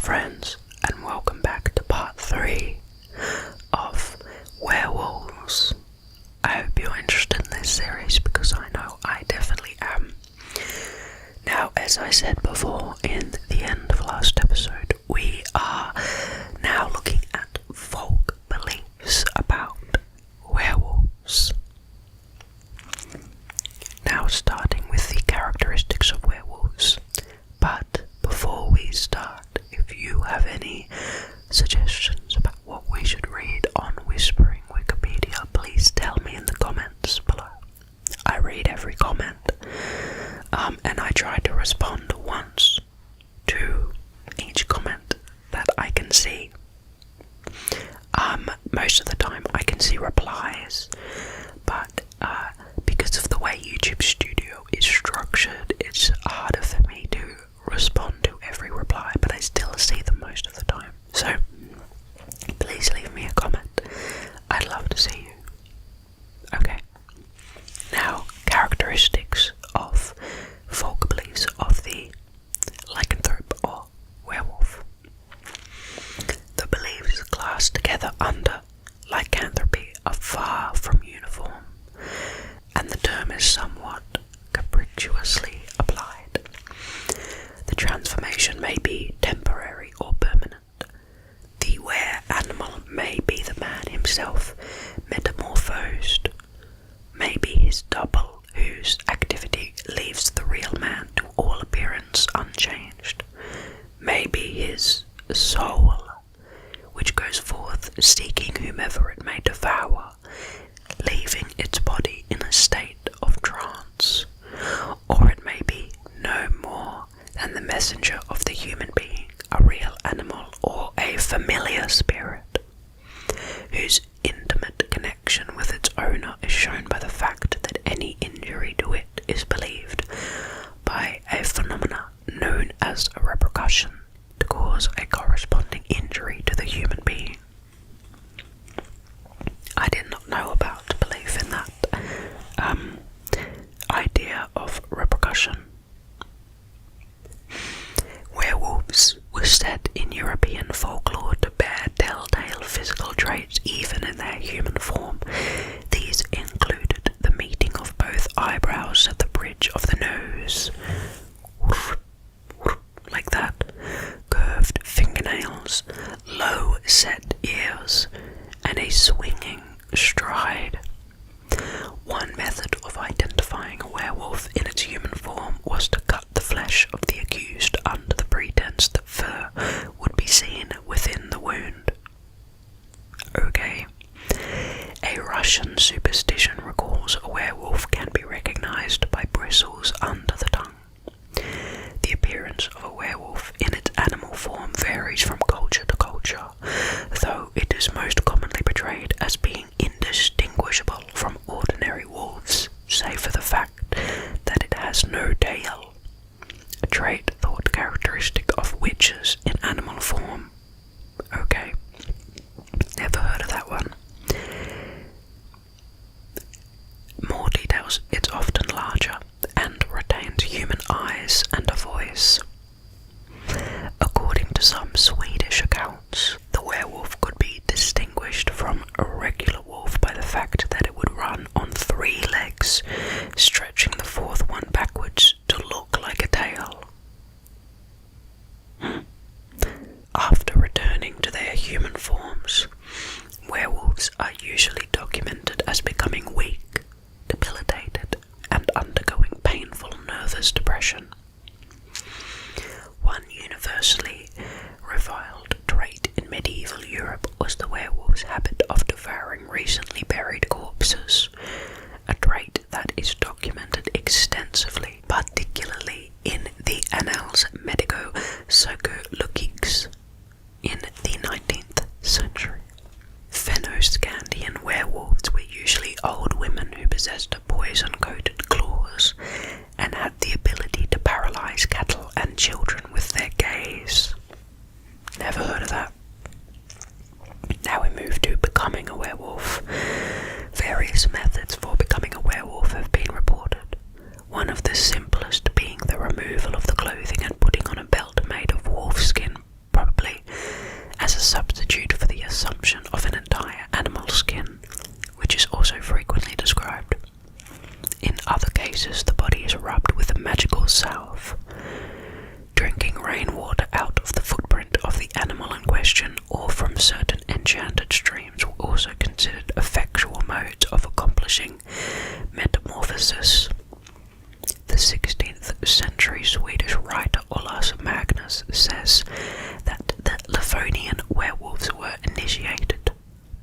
friends, and welcome back to part 3 of Werewolves. I hope you're interested in this series because I know I definitely am. Now, as I said before in the end of last episode, we are now looking at folk beliefs about werewolves. Now starting with the characteristics of werewolves. But before we start, if you have any suggestions about what we should read on Whispering Wikipedia, please tell me in the comments below. I read every comment, and I try to respond once to each comment that I can see. Most of the time I can see replies, but because of the way YouTube Studio is structured, it's harder for me to respond to every reply, but I still see them most of the time. So please leave me a comment. I'd love to see you. Okay. Now, characteristics of folk beliefs of the lycanthrope or werewolf. The beliefs classed together under lycanthropy are far from uniform, and the term is somewhat capriciously applied. The transformation may be temporary or permanent. The were-animal may be the man himself metamorphosed, may be his double whose activity leaves the real man to all appearance unchanged, may be his soul, which goes forth seeking whomever it may devour, leaving its body in a state of trance, or it may be no more than the messenger of the human being, a real animal or a familiar spirit, whose intimate connection with its owner is shown by the fact that any injury to it is believed by a phenomena known as a repercussion to cause a corresponding injury to the human being. I did not know about belief in that idea of repercussion. Werewolves were said in European folklore to bear telltale physical traits even in their human form. These included the meeting of both eyebrows at the bridge of the nose, like that, curved fingernails, low set ears, and a swinging stride. One method of identifying a werewolf in its human form was to cut the flesh of the accused under the pretense that fur would be seen within the wound. Okay. A Russian superstition recalls a werewolf can be recognized by bristles under the tongue. The appearance of a werewolf in its animal form varies from culture to culture, though it is most commonly portrayed as being indistinguishable from ordinary wolves, save for the fact that it has no tail, a trait thought characteristic of witches in animal form. Okay, never heard of that one. More details, it's often larger and retains human eyes and a voice. According to some Swedish accounts, the werewolf could be distinguished from a regular wolf by the fact that it would run on 3 legs, stretching the 4th one backwards to look like a tail. After returning to their human forms, werewolves are usually documented as becoming weak, debilitated, and undergoing painful nervous depression. One universally reviled trait in medieval Europe was the werewolf's habit of devouring recently buried corpses, a trait that is documented extensively, particularly in the Annals Medico-Psychologiques in the 19th century. Fennoscandian werewolves were usually old women who possessed poison-coated claws and had the ability to paralyze cattle and children with their gaze. Never heard of that. Now we move to becoming a werewolf. Various methods for becoming a werewolf have been reported. One of the simplest being the removal of the clothing and putting on a belt made of wolf skin, probably rainwater out of the footprint of the animal in question, or from certain enchanted streams, were also considered effectual modes of accomplishing metamorphosis. The 16th century Swedish writer Olaus Magnus says that the Livonian werewolves were initiated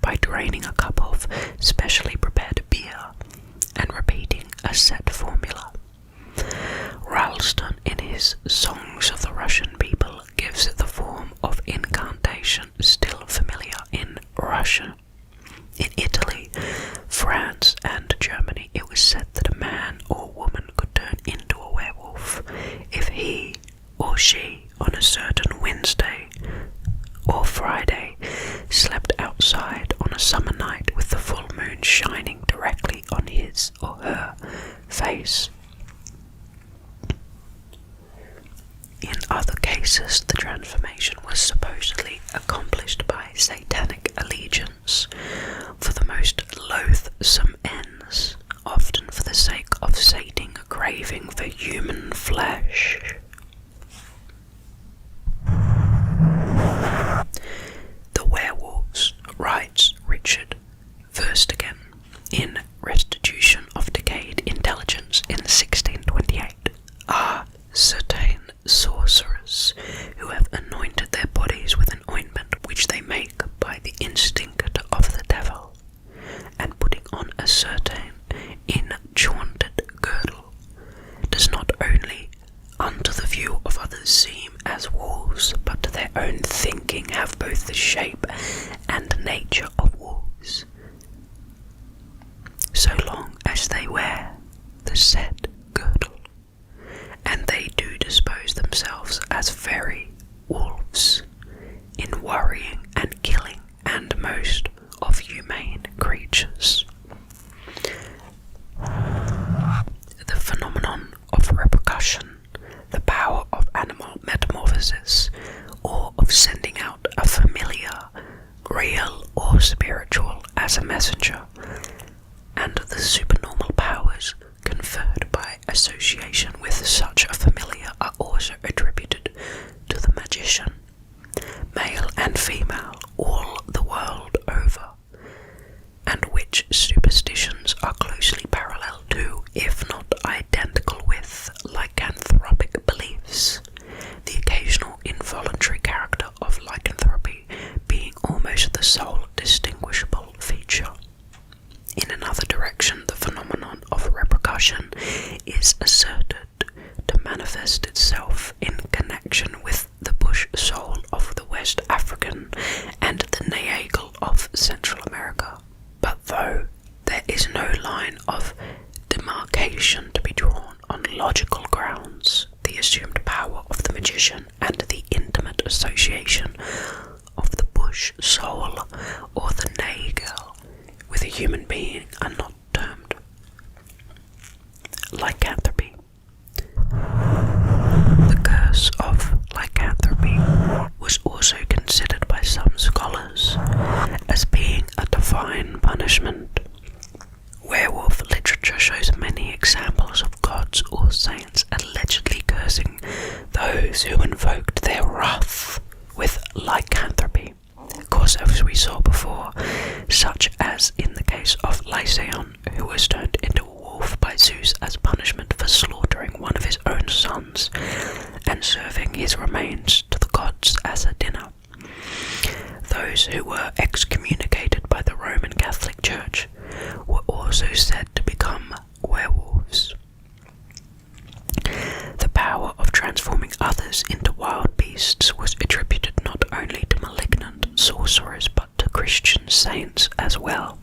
by draining a cup of specially prepared beer and repeating a set formula. Ralston, in his Songs of the Russian People, gives it the form of incantation still familiar in Russia. In Italy, France, and Germany, it was said that a man or woman could turn into a werewolf if he or she, on a certain Wednesday or Friday, slept outside on a summer night with the full moon shining directly on his or her face. In other cases, the transformation was supposedly accomplished by satanic allegiance for the most loathsome ends, often for the sake of sating a craving for human flesh. The werewolves, writes Richard Verstegen in Restitution of Decayed Intelligence in 1628, are certain sorcerers who have anointed their bodies with an ointment which they make by the instinct of the devil, and putting on a certain enchanted girdle, does not only unto the view of others seem as wolves, but to their own thinking have both the shape and nature of wolves, so long as they wear the said girdle, and they do dispose themselves as very wolves in worrying and killing and most of humane creatures. The phenomenon of repercussion, the power of animal metamorphosis, or of sending out a familiar, real or spiritual, as a messenger, and the supernormal powers conferred by association with such a familiar are also attributed to the magician, male and female, all the world over, and which superstitions are closely parallel to, if not identical with, lycanthropic beliefs, the occasional involuntary character of lycanthropy being almost the sole distinguishable feature. In another direction, the phenomenon of repercussion is asserted to manifest itself in connection with the bush soul of the West African and the Nayagal of Central America. But though there is no line of demarcation to be drawn on logical grounds, the assumed power of the magician and the intimate association of the bush soul or the Nayagal with a human being are not termed lycanthropy. The curse of lycanthropy was also considered by some scholars as being a divine punishment. Werewolf literature shows many examples of gods or saints allegedly cursing those who invoked their wrath with lycanthropy. Of course, as we saw before, such as in the case of Lycaon, who was turned into a wolf by Zeus as punishment for slaughtering one of his own sons and serving his remains to the gods as a dinner. Those who were excommunicated by the Roman Catholic Church were also said to become werewolves. The power of transforming others into wild beasts was attributed not only to malignant sorcerers but to Christian saints as well.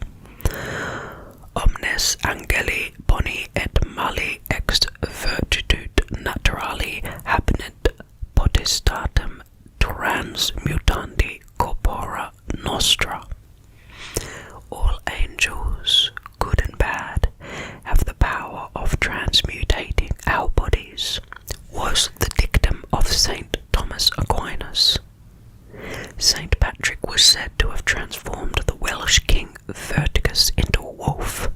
Omnes angeli boni et mali ex virtitude naturali habenet potestatem transmutandi corpora nostra. All angels, good and bad, have the power of transmutating our bodies, was the dictum of St. Thomas Aquinas. St. Patrick was said to have transformed the Welsh king Vertigus into a wolf.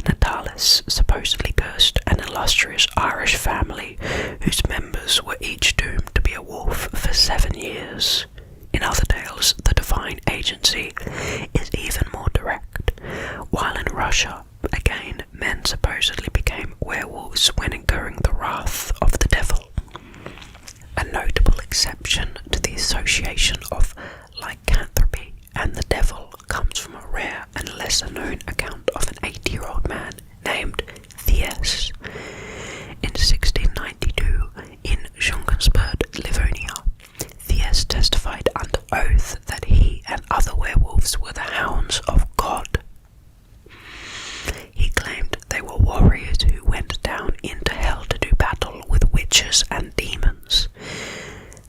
Natalis supposedly cursed an illustrious Irish family whose members were each doomed 7 years. In other tales, the divine agency is even more direct. While in Russia, again, men supposedly became werewolves when incurring the wrath of the devil. A notable exception to the association of lycanthropy and the devil comes from a rare and lesser-known account of an 80-year-old man named Thies. In 1692, in Jongersburg, Livonia, Thies testified under oath that he and other werewolves were the hounds of God. He claimed they were warriors who went down into hell to do battle with witches and demons.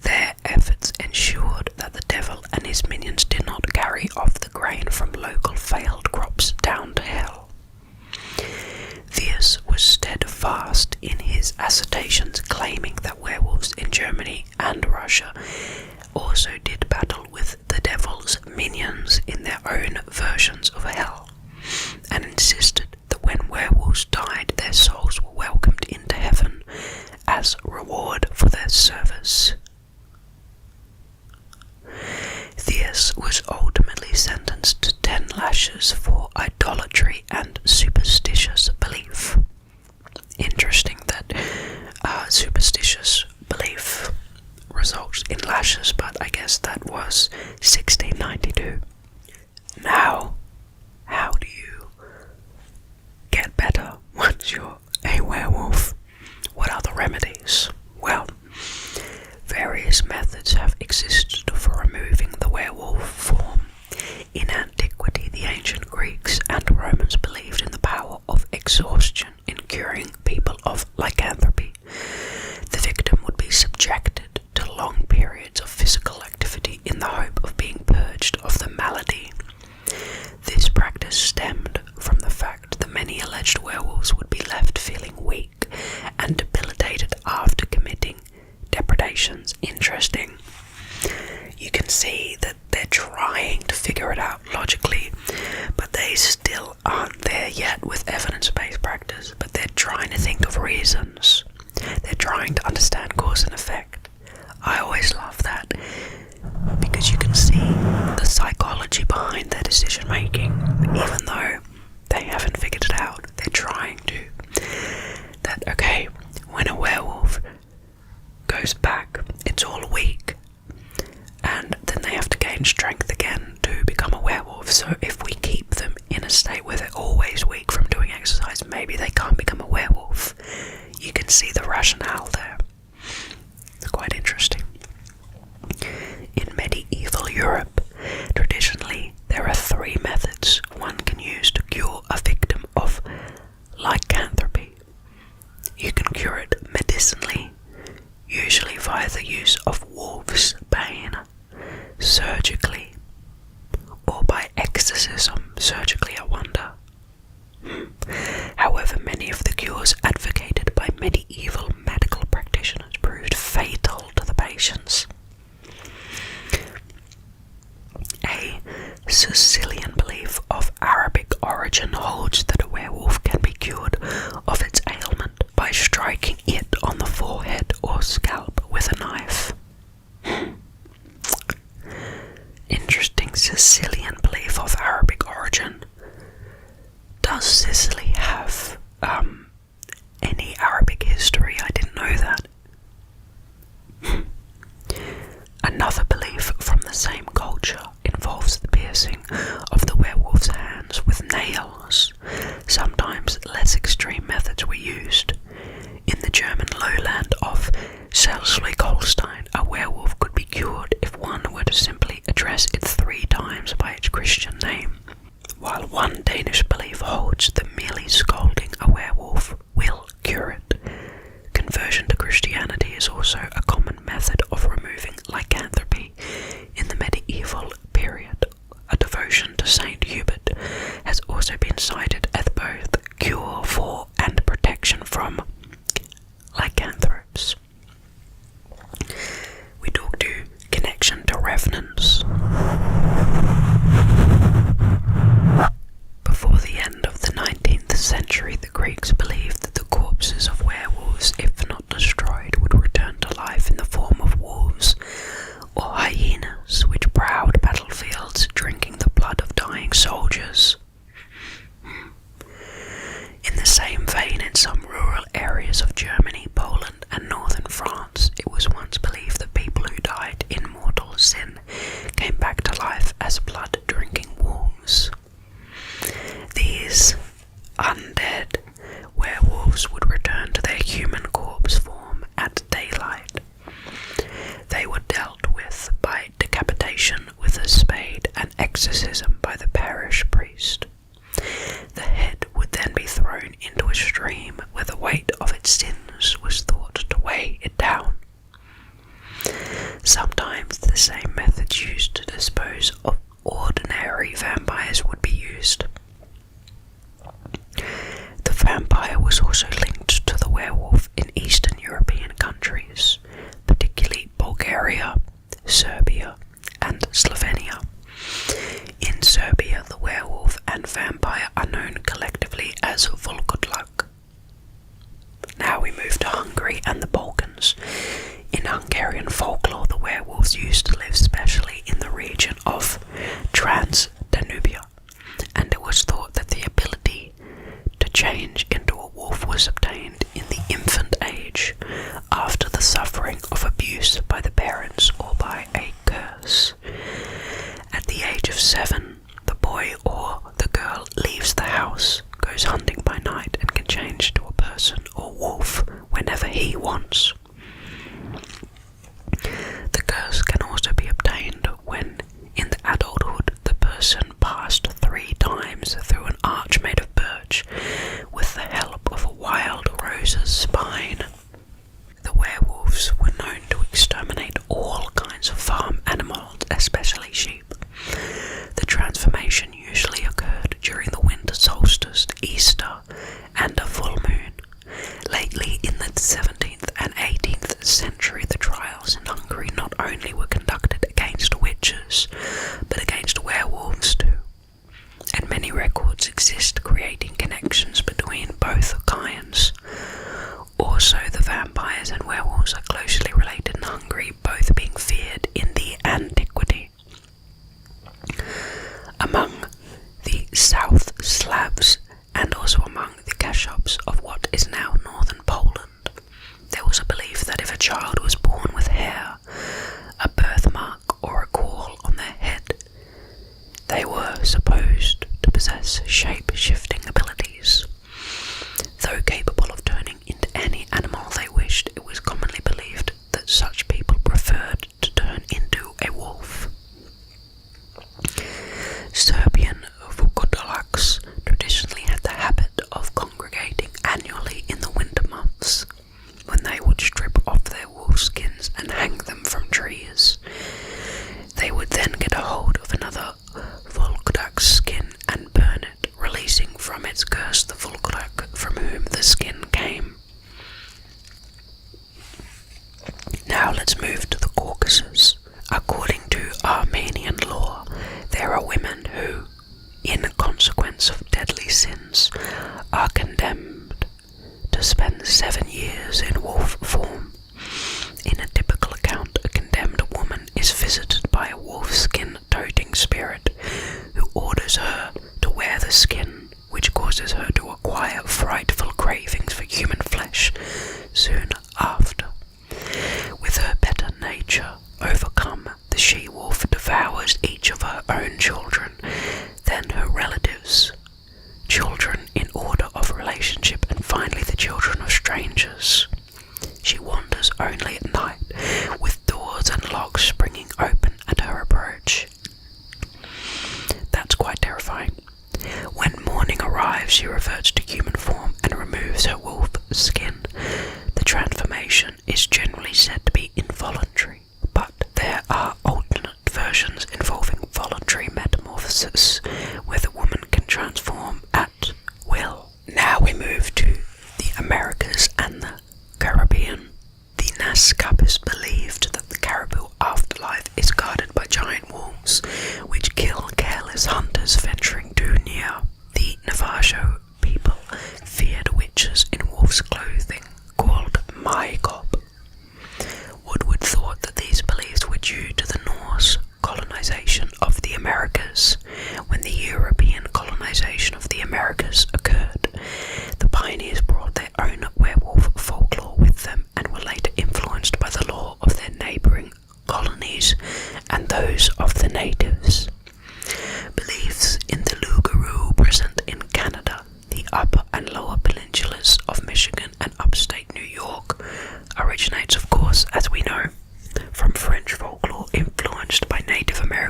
Their efforts ensured that the devil and his minions did not carry off the grain from local failed crops down to hell. Thies was steadfast in his assertions, claiming that werewolves in Germany and Russia also did battle with the devil's minions in their own versions of hell, and insisted that when werewolves died, their souls were welcomed into heaven as reward for their service. Thies was ultimately sentenced to 10 lashes for idolatry and superstitious belief. Interesting that superstitious belief results in lashes, but I guess that was 1692. Now, how do you get better once you're a werewolf? What are the remedies? Well, various methods have existed for removing the werewolf form. In antiquity, the ancient Greeks and Romans believed in the power of exhaustion in curing people of lycanthropy. The victim would be subjected to long periods of physical activity in the hope of being purged of the malady. This practice stemmed from the fact that many alleged werewolves would be left feeling weak and debilitated after committing depredations. Interesting. You can see that they're trying to figure it out logically, but they still aren't there yet with evidence-based practice, but they're trying to think of reasons. They're trying to understand cause and effect. I always love that, because you can see the psychology behind their decision making, even though they haven't figured it out. They're trying to. That, okay, when a werewolf goes back, it's all weak, and then they have to gain strength again to become a werewolf. So if we keep them in a state where they're always weak from doing exercise, maybe they can't become a werewolf. You can see the rationale there. It's quite interesting. In medieval Europe, traditionally, there are 3 methods one can use to cure a victim of lycanthropy. You can cure it medicinally, usually via the use of wolf's bane, surgically, or by exorcism. Surgically, I wonder. However, many of the cures advocated by medieval medical practitioners proved fatal to the patients. A Sicilian belief of Arabic origin holds that a werewolf can be cured of its ailment by striking it on the forehead or scalp with a knife. Interesting Sicilian belief of Arabic origin. Does Sicily have any Arabic history? I didn't know that. Another belief from the same culture involves the piercing of the werewolf's hands with nails. Sometimes less extreme methods were used. In the German lowland of Schleswig-Holstein, a werewolf could be cured if one were to simply address it 3 times by its Christian name, while one Danish belief holds that merely scolding a werewolf will cure it. Conversion to Christianity is also a common method of removing lycanthropy. In the medieval period, a devotion to Saint Hubert has also been cited as both cure for and protection from lycanthropes. We talk to connection to Revenants. Before the end of the 19th century, the Greeks believed that the corpses of werewolves, if not destroyed, would return to life in the form of wolves, execution with a spade and exorcism by the parish priest. The head would then be thrown into a stream where the weight of its sins was thought to weigh it down. Sometimes the same methods used to dispose of ordinary vampires would be used. The vampire was also linked to the werewolf in Eastern European countries, particularly Bulgaria, Serbia, and Slovenia. In Serbia, the werewolf and vampire are known collectively as Volkodlak. Now we move to Hungary and the Balkans. In Hungarian folklore, the werewolves used to live specially in the region of Transdanubia, and it was thought that the ability to change into a wolf was obtained in the infant age after the suffering of abuse by the parents or by a curse. At the age of 7, the boy or the girl leaves the house, goes hunting by night, and can change to a person or wolf whenever he wants. The curse can also be obtained when, in the adulthood, the person passed 3 times through an arch made of birch with the help of a wild rose's spine. The werewolves were known to exterminate all kinds of farm animals, especially sheep. The transformation usually occurred during the winter solstice, Easter, and a full moon. Lately, in the 17th and 18th century, the trials in Hungary not only were conducted against witches, but against werewolves too. And many records exist creating connections between both kinds. Also, the vampires and werewolves are closely related in Hungary, both being feared in the antiquity. Among the South Slavs and also among the Kashups of what is now northern Poland, there was a belief that if a child was born with hair, a birthmark or a caul on their head, they were supposed to possess shape-shifting abilities. Though capable of turning into any animal they wished, it was commonly believed that such people preferred to turn into a wolf. Serbian Vocabularies traditionally had the habit of congregating annually in the winter months, when they would strip off their wolf skins and hang them from trees. They would then get a hold of another Volkodak skin and burn it, releasing from its curse the Volkodak from whom the skin came. Now let's move to the Caucasus. According to Armenian law, there are women who, in consequence of deadly sins, are condemned to spend 7 years in wolf form. In a typical account, a condemned woman is visited by a wolf-skin-toting spirit who orders her to wear the skin, which causes her to acquire frightful cravings for human flesh soon after. With her better nature overcome, the she-wolf devours each of her own children, then her relatives, children in order of relationship, and finally the children of strangers. She wanders only at night, with doors and locks springing open at her approach. That's quite terrifying. When morning arrives, she reverts to human form and removes her wolf skin. The transformation is generally said to be involuntary, but there are alternate versions involving voluntary metamorphosis, where the woman can transform at will. Now we move to the Americas and the Caribbean. The Nazcapis believed that the caribou afterlife is guarded by giant wolves, which kill careless hunters venturing too near. The Navajo people feared witches in wolf's clothing, called Maikop. Woodward thought that these beliefs were due to the Norse colonization of the Americas. When the European colonization of the Americas occurred, the pioneers brought their own werewolf folklore with them and were later influenced by the law of their neighbouring colonies and those of the natives. Beliefs in the Loup-garou present in Canada, the upper and lower peninsulas of Michigan and upstate New York originates, of course, as we know, from French folklore influenced by Native American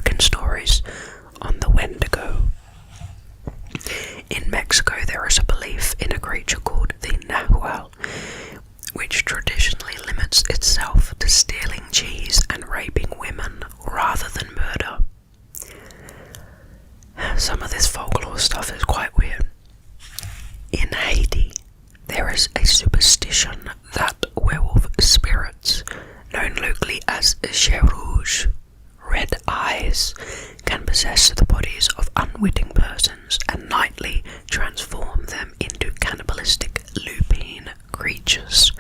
stuff is quite weird. In Haiti, there is a superstition that werewolf spirits, known locally as Chien Rouge, red eyes, can possess the bodies of unwitting persons and nightly transform them into cannibalistic lupine creatures.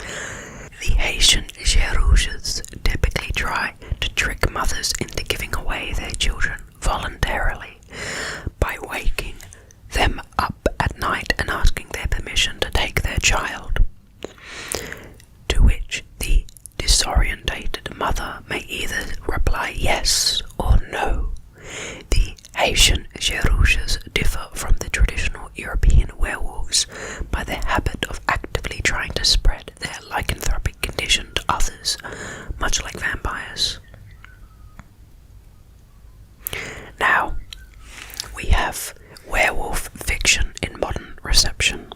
The Haitian Chien Rouges typically try to trick mothers into giving away their children voluntarily by waking them up at night and asking their permission to take their child, to which the disorientated mother may either reply yes or no. The Haitian Chien Rouges differ from the traditional European werewolves by their habit of actively trying to spread their lycanthropic condition to others, much like vampires. Now, we have werewolf fiction in modern reception.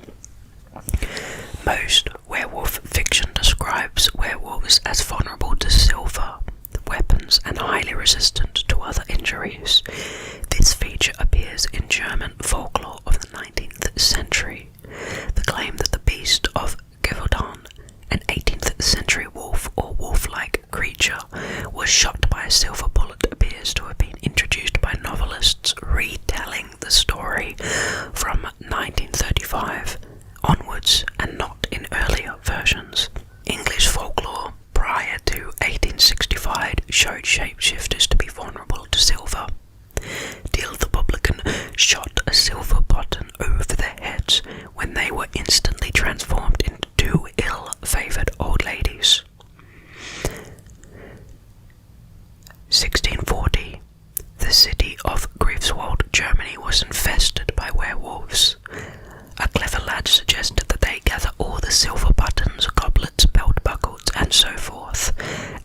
Most werewolf fiction describes werewolves as vulnerable to silver, weapons, and highly resistant to other injuries. This feature appears in German folklore of the 19th century. The claim that the beast of Gévaudan, an 18th century wolf or wolf-like creature, was shot by a silver bullet appears to have been introduced by novelists retelling the story from 1935 onwards and not in earlier versions. English folklore prior to 1865 showed shapeshifters to be vulnerable to silver. Till the publican shot a silver button over their heads when they were instantly transformed into two ill-favoured old ladies. 1640. The city of Greifswald, Germany was infested by werewolves. A clever lad suggested that they gather all the silver buttons, goblets, belt buckles, and so forth,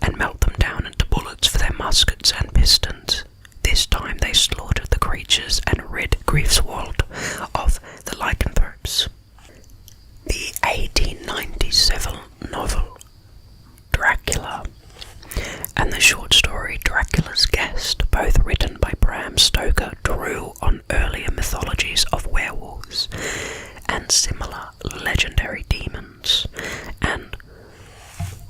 and melt them down into bullets for their muskets and pistons. This time they slaughtered the creatures and rid Greifswald of the lycanthropes. The 1897 novel Dracula and the short story Dracula's Guest, both written by Bram Stoker, drew on earlier mythologies of werewolves and similar legendary demons, and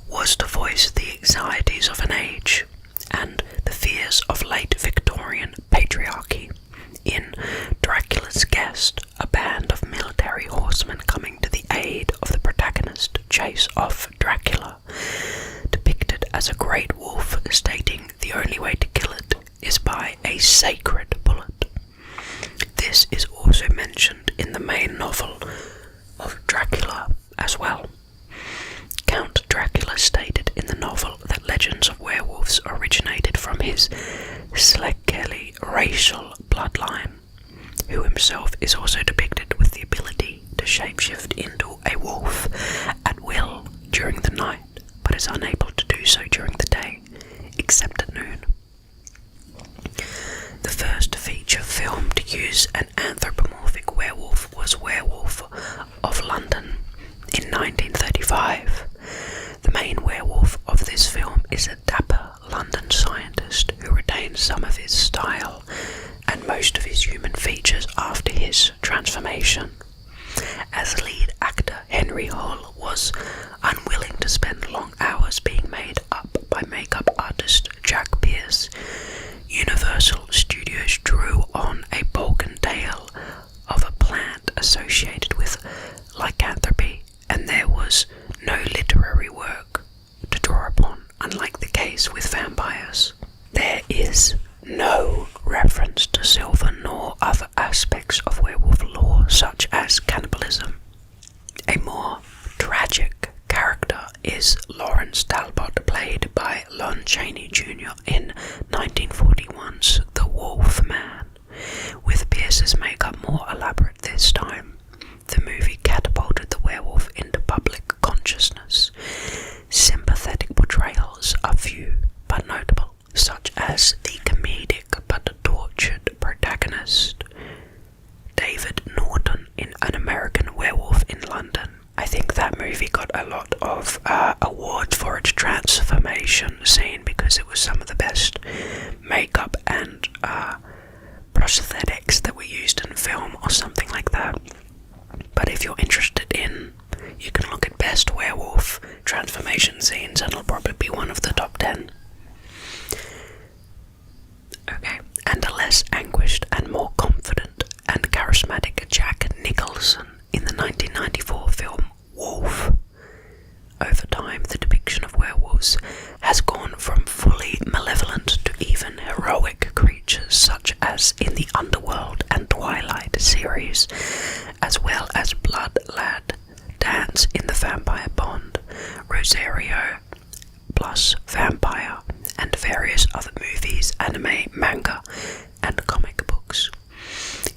was to voice the anxieties of an age and the fears of late Victorian patriarchy. In Dracula's Guest, a band of military horsemen coming to the aid of the protagonist chase off Dracula, depicted as a great wolf, stating the only way to kill it is by a sacred bullet. This is also mentioned in the main novel of Dracula as well. Count Dracula stated in the novel that legends of werewolves originated from his Slekelly racial bloodline, who himself is also depicted with the ability to shapeshift into a wolf at will during the night, but is unable to do so during the day, except at noon. The first feature film to use an anthropomorphic werewolf was Werewolf of London in 1935. The main werewolf of this film is a dapper London scientist who retains some of his style and most of his human features after his transformation. As lead actor, Henry Hull was unwilling to spend long hours being made up by makeup artist Jack Pierce. Universal Studios drew on a Balkan tale of a plant associated with lycanthropy, and there was no literary work to draw upon, unlike the case with vampires. There is no reference to silver nor other aspects of werewolf lore, such as cannibalism. A more tragic character is Lawrence Talbot, played by Lon Chaney Jr. in 1941's The Wolf Man. With Pierce's makeup more elaborate this time, the movie catapulted the werewolf into public consciousness. Sympathetic portrayals are few but notable, such as the comedic but tortured protagonist David Norton in An American Werewolf in London. I think that movie got a lot of awards for its transformation scene because it was some of the best makeup and prosthetics that were used in film or something like that. But if you're interested in, you can look at best werewolf transformation scenes and it'll probably be one of the top 10. Okay, and a less anguished and more confident and charismatic Jack Nicholson in the 1994 film Wolf. Over time, the depiction of werewolves has gone from fully malevolent to even heroic creatures such as in the Underworld and Twilight series, as well as Blood Lad Dance in the Vampire Bond, Rosario plus Vampire, and various other movies, anime, manga, and comic books.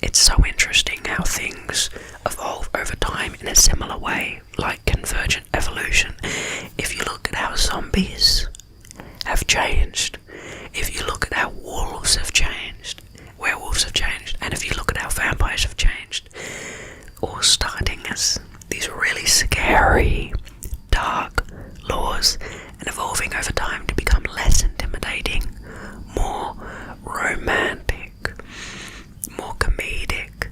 It's so interesting how things evolve over time in a similar way, like convergent evolution. If you look at how zombies have changed, if you look at how wolves have changed, werewolves have changed, and if you look at how vampires have changed, all starting as these really scary, dark laws and evolving over time to become less intimidating, more romantic, more comedic,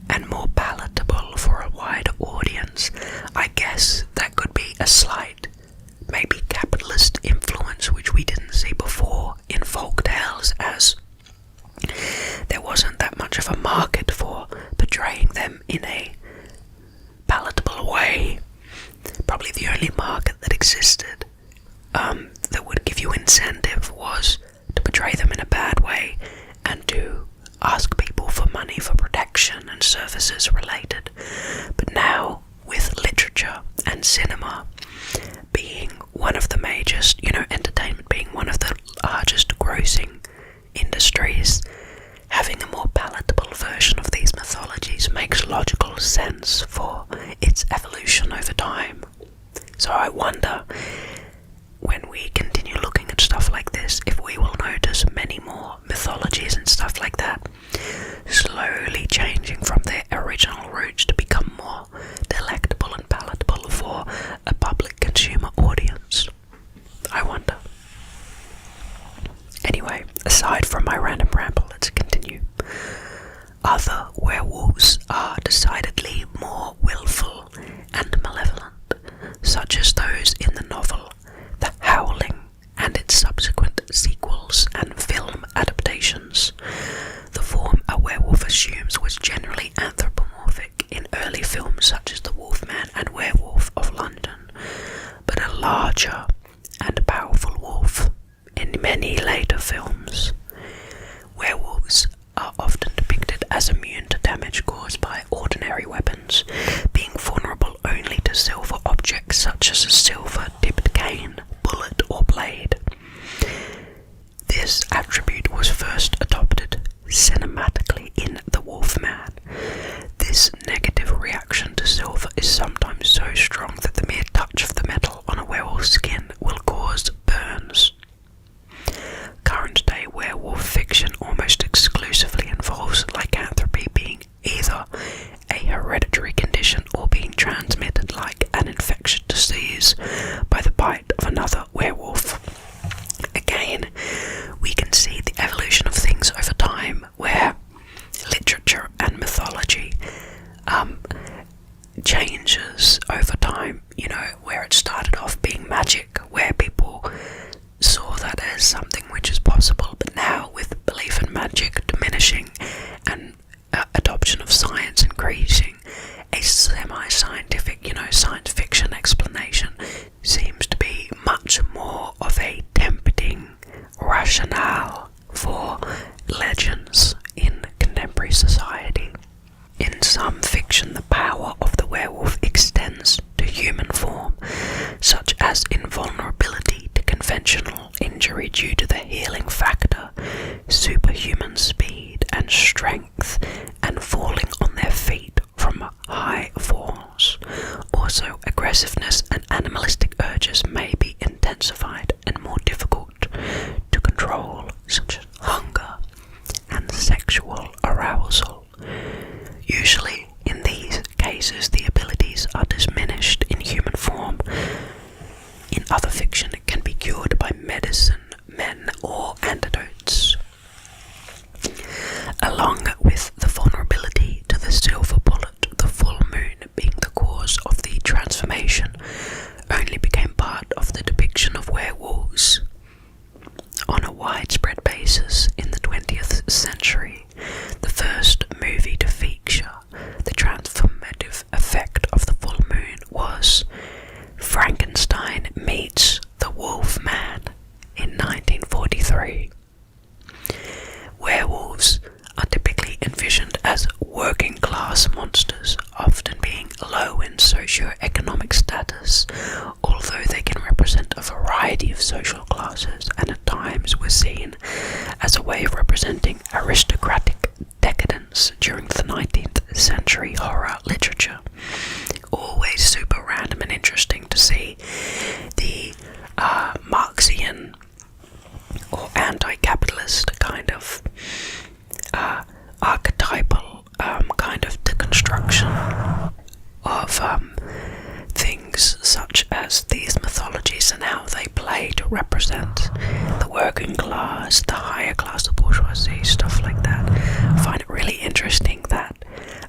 and more palatable for a wider audience. I guess that could be a slight, maybe capitalist influence which we didn't see before in folk tales, as there wasn't that much of a market for portraying them in a palatable way. Probably the only market that existed that would give you incentive was to portray them in a bad way and to ask people for money for protection and services related. But now, with literature and cinema being one of the major, entertainment being one of the largest grossing industries, having a more palatable version of these mythologies makes logical sense for its evolution over time. So I wonder, when we continue looking at stuff like this, if we will notice many more mythologies and stuff like that slowly changing from their original roots to become more delectable and palatable for a public consumer audience. I wonder. Anyway, aside from my random ramble, let's continue. Other werewolves are decidedly more willful and malevolent, such as those in the novel The Howling and its subsequent sequels and film adaptations. The form a werewolf assumes was generally anthropomorphic in early films such as The Wolfman and Werewolf of London, but a larger and powerful wolf in many later films. Werewolves are often depicted as immune to damage caused by ordinary weapons, being vulnerable only to silver objects such as a silver-tipped cane, bullet, or blade. This attribute was first adopted cinematically in The Wolfman. This negative reaction to silver is sometimes so strong that the mere touch of the metal on a werewolf's skin will cause burns. Current-day werewolf fiction almost exclusively involves lycanthropy being either a hereditary condition or being transmitted like an infectious disease by the bite of another werewolf. Again, we can see the evolution of things over time, where literature and mythology changes over time, where it started off being magic, where people saw that as something which is possible, but now with belief in magic diminishing and adoption of science increasing, a semi-scientific, science fiction explanation seems to be much more of a tempting rationale for legends in contemporary society. In some fiction, the power of the werewolf extends to human form, such as invulnerability to conventional injury due to the healing factor, superhuman speed and strength, and falling on their feet from high falls. Also, aggressiveness and animalistic urges may be intensified and more difficult to control, such as hunger and sexual arousal. Usually, in these cases, the abilities are diminished in human form. In other fiction, it can be cured by medicine, men, or antidotes. Along with the widespread basis in the 20th century. The first movie to feature the transformative effect of the full moon was Frankenstein Meets the Wolf Man in 1943. Werewolves are typically envisioned as working-class monsters, often being low in socio-economic status, although they can represent a variety of social classes and at times were seen as a way of representing aristocratic decadence during the 19th century horror literature. Always super random and interesting to see the Marxian or anti-capitalist kind of archetypal kind of deconstruction of things such as these mythologies and how they play to represent the working class, the higher class, the bourgeoisie, stuff like that. I find it really interesting that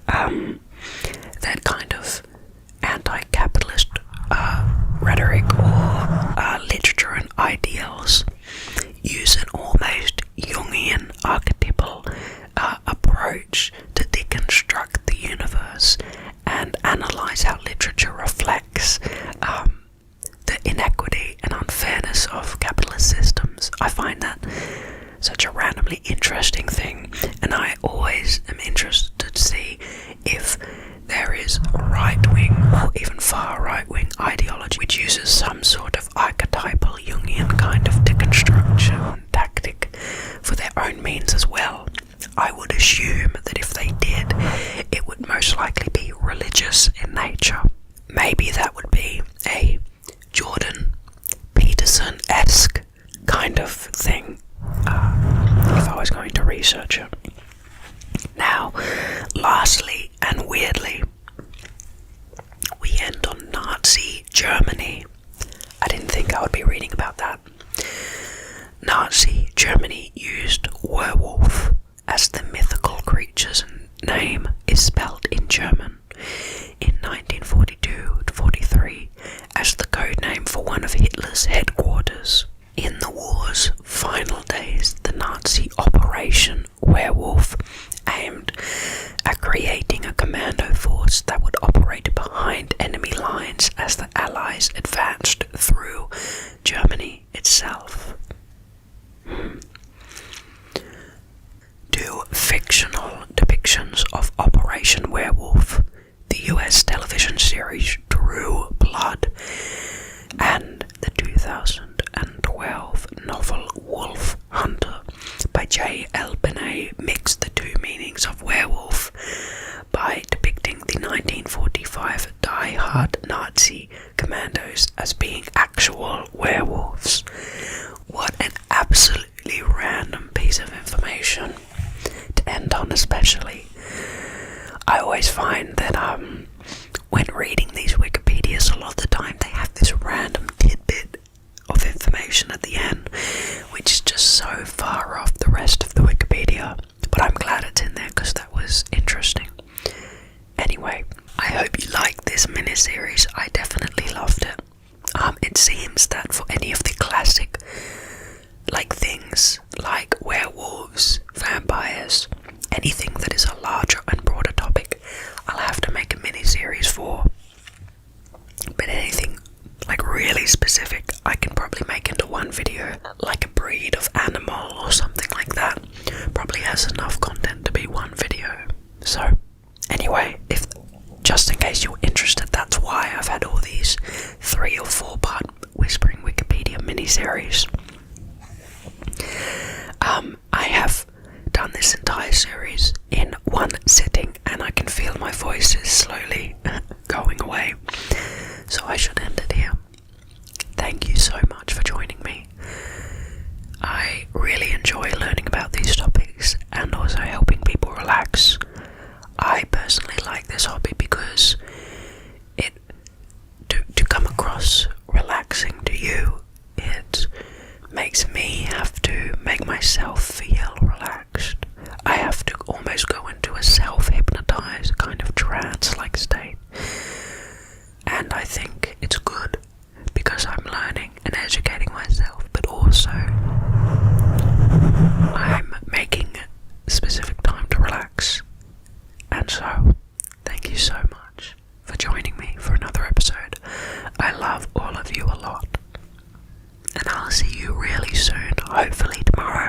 that kind of anti-capitalist rhetoric or literature and ideals use an almost Jungian archetypal approach to deconstruct the universe and analyze how literature reflects the inequity and unfairness of capitalist systems. I find that such a randomly interesting thing, and I always am interested to see if there is right-wing or even far right-wing ideology which uses some sort of archetypal Jungian kind of deconstruction tactic for their own means as well. I would assume that if they did, it would most likely be religious in nature. Maybe that would be a Jordan Peterson-esque kind of thing, if I was going to research it. Now, lastly and weirdly, we end on Nazi Germany. I didn't think I would be reading about that. Nazi Germany used werewolf as the mythical creature's name is spelled in German in 1942-43 as the code name for one of Hitler's headquarters. In the war's final days, the Nazi Operation Werewolf aimed at creating a commando force that would operate behind enemy lines as the Allies advanced through Germany itself. Two fictional depictions of Operation Werewolf, the US television series True Blood, and the 2012 novel Wolf Hunter by J.L. Benet, mix the two meanings of werewolf by depicting the 1945 die-hard Nazi commandos as being actual werewolves. What an absolutely random piece of information to end on, especially. I always find that when reading these Wikipedias, a lot of the time they have this random tidbit of information at the end, which is just so far off the rest of the Wikipedia, but I'm glad it's in there because that was interesting. Anyway, I hope you liked this mini-series. I definitely loved it. It seems that for any of the classic things like werewolves, vampires, anything that is a larger and broader topic, I'll have to make a mini-series for. But anything really specific, I can probably make into one video, like a breed of animal or something like that. Probably has enough content to be one video. So, anyway, just in case you're interested, that's why I've had all these 3 or 4 part Whispering Wikipedia mini-series. I have done this entire series in one sitting, and I can feel my voice is slowly going away, so I should end it here. Thank you so much for joining me. I really enjoy learning about these topics and also helping people relax. I personally like this hobby because to come across relaxing to you, it makes me have to make myself feel relaxed. I have to almost go into a self-hypnotized kind of trance-like state. And I think it's good because I'm learning and educating myself, but also hopefully tomorrow